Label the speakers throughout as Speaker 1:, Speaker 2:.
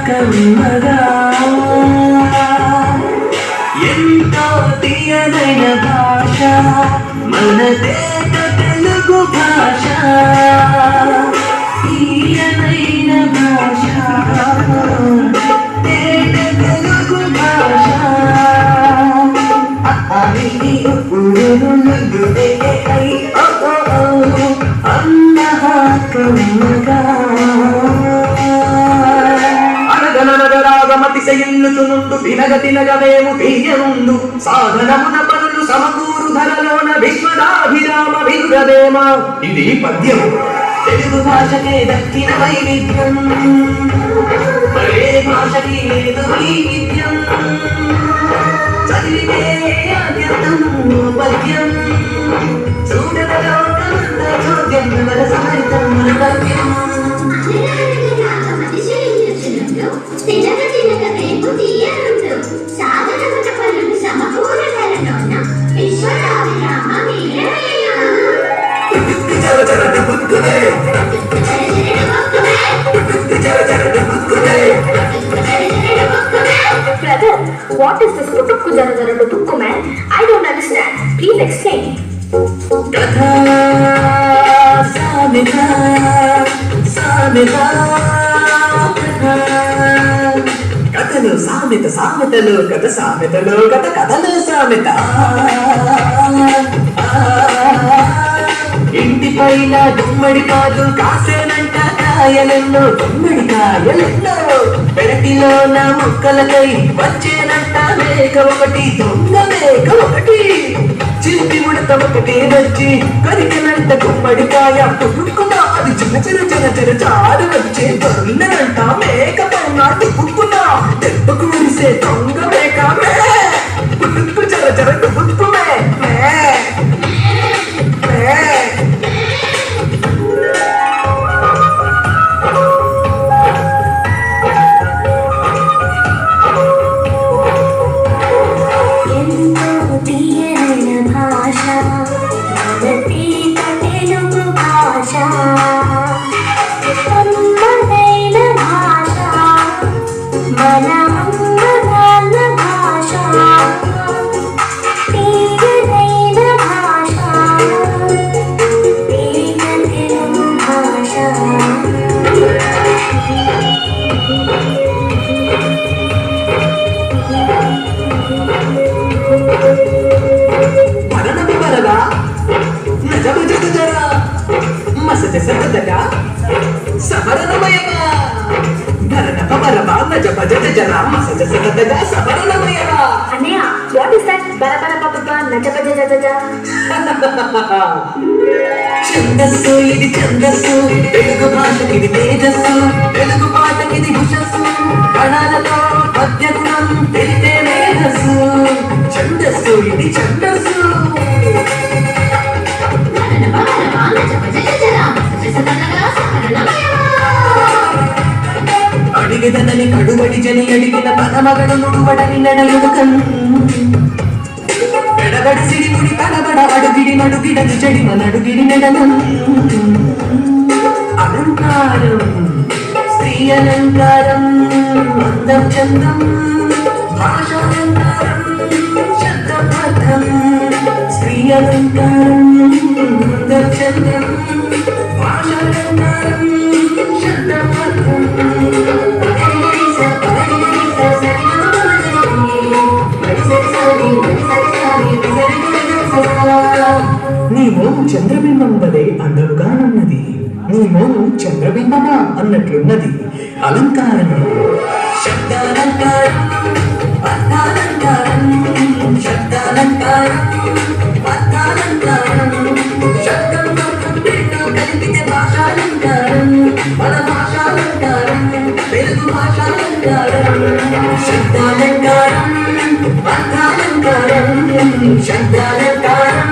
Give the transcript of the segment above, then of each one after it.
Speaker 1: కమ్మగా ఎంతో తీయదైన భాష మనదే తెలుగు భాష తీయదైన భాష తెలుగు భాష కమ్మగా అతిశయిల్లుతునుండు తినగ తినగవేము తీయనుండు సాధనమున పనులు సమకూరు ధరలోన విశ్వదాభిరామ వినురవేమ. ఇది పద్యం. తెలుగు భాషకే దక్కిన వైవిధ్యం మరే భాషకి లేదు వైవిధ్యం. చదివితే అత్యంతం పద్యం చూడలలో చోద్యం సమర్థం పద్యం.
Speaker 2: Brother, what is this Putukku Jara Jara Tukku man? I don't understand. Please explain.
Speaker 1: Katha Samita Samita కథలు సామెత సామెతలు కథ సామెతలు కథ కథలు సామెత. ఇంటి పైన గుమ్మడి కాదు కాసేనంట కాయలెన్నో గుమ్మడి కాయలెన్నో. పెరటిలో నా మొక్కలకై వచ్చేనంట మేక ఒకటి దొంగ మేక ఒకటి. చింటి ముడత ఒకటి వచ్చి కొరికనంట గుమ్మడికాయ పుట్టుకున్నా అది చిన్న చిన్న చిన్న చిన్న చారు వచ్చే దొరినంట మేక పైన టుప్పుకున్నా దెబ్బకు మురిసే దొంగ మేక మే పుట్టుకు చర చర టుప్పుకుమే మే మే.
Speaker 2: Anaya, what is that? Barabara Najapaja Jaja.
Speaker 1: ఛందస్సు ఇది ఛందస్సు తెలుగు భాషకిది తేజస్సు తెలుగు పాటకిది భుషస్సు కణాలతో పద్యగుణం తెలితే మేధస్సు. ఛందస్సు ఇది ఛందస్సు అడిగదనని కడుబడి జని అడిగిన పదమగడు నుడువడని నడయుడుకన్ ఎడబడి సిడిముడి తడబడ అడుగిడి నడుగిడని చెడిమ నడుగిడి నెడనం. అలంకారం స్త్రీ అలంకారం అందం చందం భాషాలంకారం శబ్దం అర్థం. స్త్రీ అలంకారం అందం చందం భాషాలంకారం శబ్దం అర్థం. నీ మోము చంద్రబింబం వలె అందముగానున్నది. నీ మోము చంద్రబింబమా అన్నట్లున్నది. అలంకారం శబ్దాలంకారం అర్థాలంకారం శబ్దాలంకారం అర్థాలంకారం. శబ్దం రెండు కలిపితే భాషాలంకారం మన భాషాలంకారం తెలుగు భాషాలంకారం. శబ్దాలంకారం అర్థాలంకారం శబ్దాలంకారం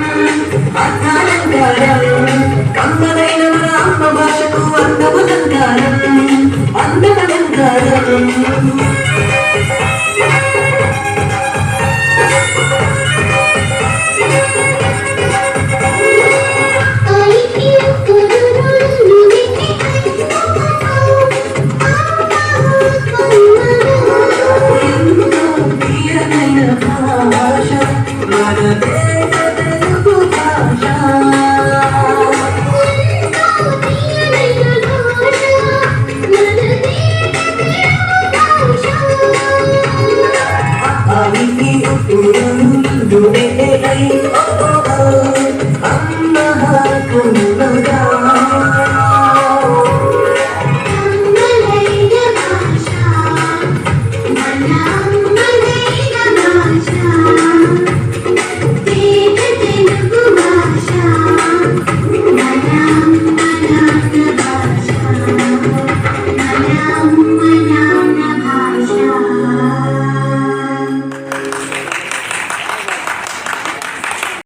Speaker 1: అర్థాలంకారం. కమ్మలైన మన అమ్మ భాషకు అందమలంకారం అందమలంకారం.